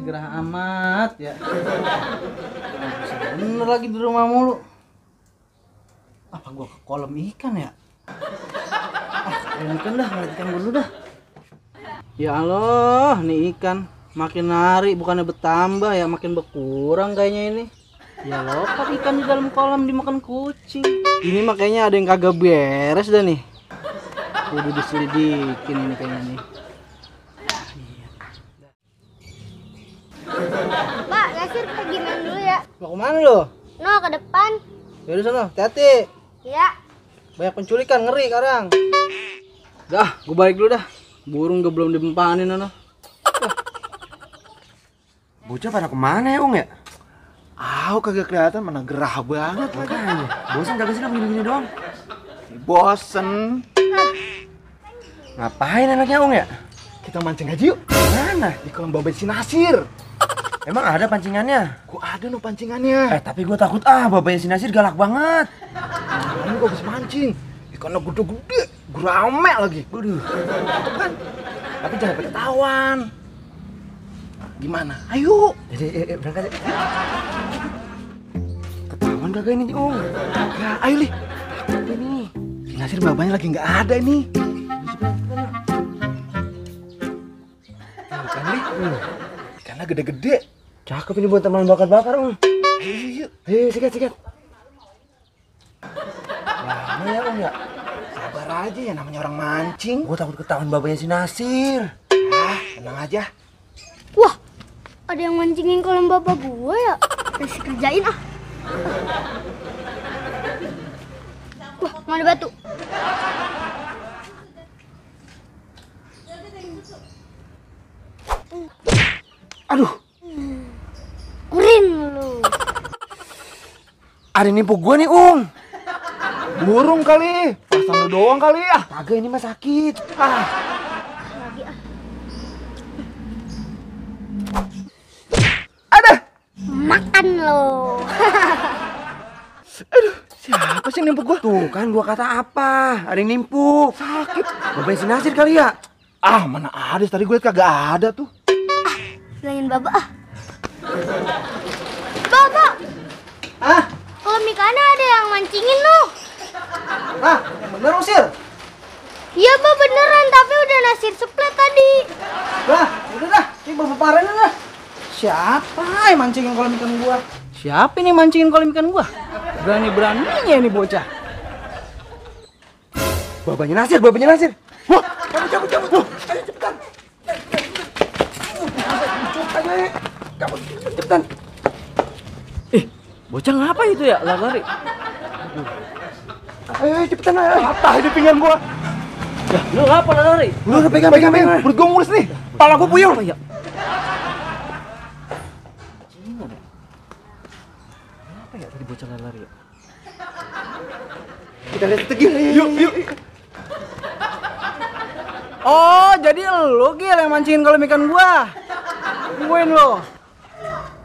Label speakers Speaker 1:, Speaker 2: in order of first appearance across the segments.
Speaker 1: gerah amat ya. Bener lagi di rumah mulu. Apa gua ke kolam ikan ya? Ikan dah, ngeliat ikan dulu dah. Ya Allah, nih ikan makin hari bukannya bertambah ya, makin berkurang kayaknya ini. Ya lopak ikan di dalam kolam dimakan kucing. Ini makanya ada yang kagak beres dah nih. Kudu diselidikin ini kayaknya nih.
Speaker 2: Pak, Nasir pergi main dulu ya.
Speaker 1: Mau kemana lo?
Speaker 2: No, ke depan.
Speaker 1: Yaudah sana, hati-hati.
Speaker 2: Ya.
Speaker 1: Banyak penculikan, ngeri sekarang. Dah, gue balik dulu dah. Burung gue belum dimempanin ano.
Speaker 3: Bocah pada kemana ya, Ung ya?
Speaker 4: Kagak kelihatan, mana gerah banget lagi.
Speaker 3: Makanya, bosan kagak sih lo begini-gini doang?
Speaker 4: Bosen.
Speaker 3: Ngapain anaknya, Ung ya?
Speaker 4: Kita mancing aja yuk.
Speaker 3: Mana?
Speaker 4: Di kolam babat si Nasir.
Speaker 3: Emang ada pancingannya?
Speaker 4: Gua ada no pancingannya.
Speaker 3: Tapi gue takut babanya si Nasir galak banget.
Speaker 4: Ini gua bisa mancing. Ikannya gede-gede, rame lagi.
Speaker 3: Waduh.
Speaker 4: Kan? Tapi jangan sampai ketahuan. Gimana? Ayo.
Speaker 3: Jadi berangkat. Ketahuan kagak ini, Ung?
Speaker 4: Kagak, ayo Li. Ini. Si Nasir babanya lagi nggak ada ini. Ikan Li. Ikannya gede-gede.
Speaker 3: Cakep ini buat teman bakar-bakar, Ung.
Speaker 4: Ayo,
Speaker 3: Hei, sikat. Lama ya, Ung ya?
Speaker 4: sabar aja ya, namanya orang mancing.
Speaker 3: Gue takut ketahuan babanya si Nasir.
Speaker 4: Tenang aja.
Speaker 2: Wah, ada yang mancingin kolam bapak gua ya. Nasir kerjain ah. Wah, mana batu?
Speaker 3: Aduh,
Speaker 2: Kurin lu.
Speaker 3: ada nipu gue nih, Ung.
Speaker 4: Burung kali, pasang lu doang kali ya.
Speaker 3: Kagak, ini mah sakit.
Speaker 2: Lagi ah.
Speaker 3: Ada.
Speaker 2: Makan lo.
Speaker 4: Siapa sih nipu gua?
Speaker 3: Tuh kan gua kata apa? Ada yang nimpu.
Speaker 4: Sakit.
Speaker 3: Babanya si Nasir kali ya?
Speaker 4: Mana ada, tadi gue liat kagak ada tuh.
Speaker 2: Bilangin baba ah. Baba,
Speaker 1: Ah,
Speaker 2: kolam ikannya ada yang mancingin lo.
Speaker 1: yang bener Usir.
Speaker 2: Iya Bab, beneran, tapi udah Nasir seplet tadi.
Speaker 1: Dah, udah dah, ini berpaparan dah. Siapa yang mancingin kolam ikan gua? Siapa ini mancingin kolam ikan gua? Berani-beraninya ini bocah.
Speaker 3: Babanya Nasir.
Speaker 4: Wah, cabut. Ayo cepetan.
Speaker 3: Kamu cepetan.
Speaker 1: Bocah ngapa itu ya lari?
Speaker 3: Ayo cepetan ayo.
Speaker 4: Patah di pinggan gua.
Speaker 1: Ya, lu ngapa lari?
Speaker 3: Lu pegang.
Speaker 4: Perut gua mulus nih. Pala gua puyeng.
Speaker 1: Apa ya? Apa ya tadi bocah lari ya?
Speaker 3: Kita lihat tegil.
Speaker 4: Yuk.
Speaker 1: Oh, jadi lu Gil yang mancingin kolam ikan gua. Tungguin lo.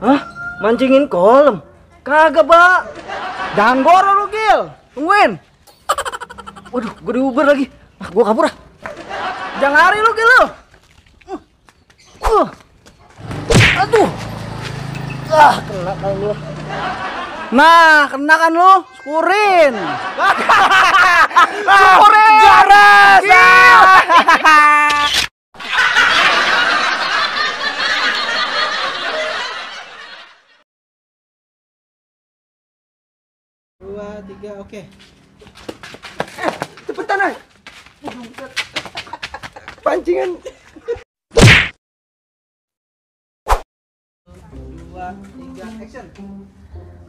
Speaker 1: Hah? Mancingin kolam? Kagak, Pak. Jangan goro lu, Gil. Tungguin. Waduh, gua diuber lagi. Gua kabur ah. Jangan lari lu, Gil lu. Aduh. Kena kan lu. Nah, kena kan lu? Syukurin. Syukurin.
Speaker 4: Garas.
Speaker 1: Dua, tiga, oke.
Speaker 3: Cepetan ayo. Pancingan.
Speaker 1: Dua, tiga, action.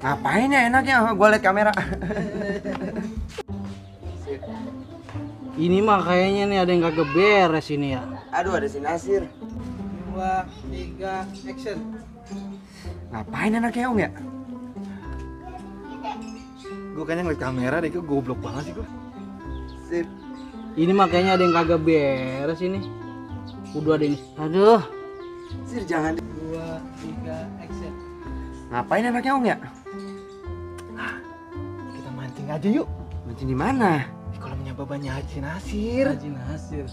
Speaker 3: Ngapain ya enaknya? Gua liat kamera.
Speaker 1: Ini mah kayaknya nih ada yang kagak beres ini ya.
Speaker 3: Aduh, ada si Nasir.
Speaker 1: Dua, tiga, action.
Speaker 3: Ngapain enaknya, Ung ya?
Speaker 4: Gua kayaknya ngeliat kamera deh, gua goblok banget sih gua.
Speaker 3: Sip.
Speaker 1: Ini mah kayaknya ada yang kagak beres ini. Kudu ada yang. Aduh.
Speaker 3: Sir, jangan.
Speaker 1: Dua, tiga, action.
Speaker 3: Ngapain enaknya, Ung ya?
Speaker 4: Kita mancing aja yuk.
Speaker 3: Mancing di mana?
Speaker 4: Di kolamnya babanya Haji Nasir.
Speaker 1: Haji Nasir.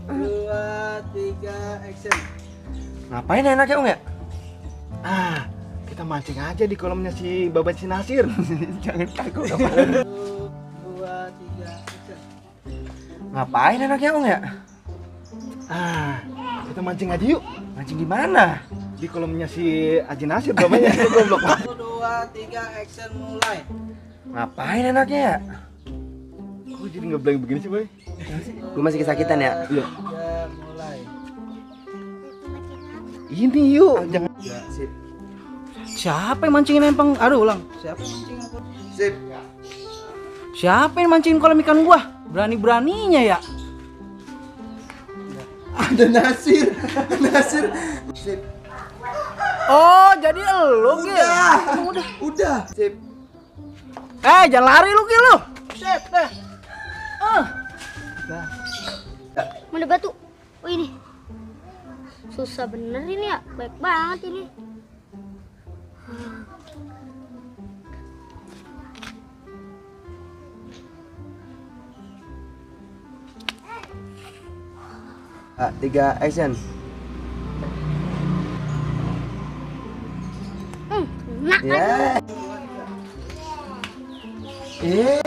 Speaker 1: Dua, tiga, action.
Speaker 3: Ngapain enaknya, Ung ya?
Speaker 4: Kita mancing aja di kolamnya si Babat si Nasir.
Speaker 3: Jangan kaku.
Speaker 1: 1, 2, 3, action.
Speaker 3: Ngapain anaknya Ong ya?
Speaker 4: Kita mancing aja yuk.
Speaker 3: Mancing di mana?
Speaker 4: Di kolamnya si Haji Nasir bapaknya. Goblok.
Speaker 1: 1, 2, 3, action mulai.
Speaker 3: Ngapain anaknya ya?
Speaker 4: Kok jadi ngeblank begini sih, Boy?
Speaker 3: Gue masih kesakitan ya?
Speaker 4: Iya.
Speaker 1: 3, mulai.
Speaker 4: Ini yuk, jangan.
Speaker 3: Ya, sip.
Speaker 1: Siapa yang mancingin empang? Aduh, ulang. Siapa yang mancingin aku?
Speaker 3: Sip.
Speaker 1: Siapa yang mancingin kolam ikan gua? Berani-beraninya ya.
Speaker 3: Ada Nasir. Nasir. Sip.
Speaker 1: Oh, jadi elu, Gil.
Speaker 3: Udah. Sip.
Speaker 1: Jangan lari lu, Gil lu. Set deh.
Speaker 2: Mana batu? Oh ini. Susah bener ini ya. Baik banget ini.
Speaker 3: Tiga, action.
Speaker 2: Nah,
Speaker 3: Ya.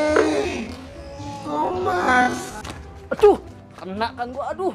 Speaker 3: Thomas.
Speaker 1: Aduh, kena kan gua. Aduh.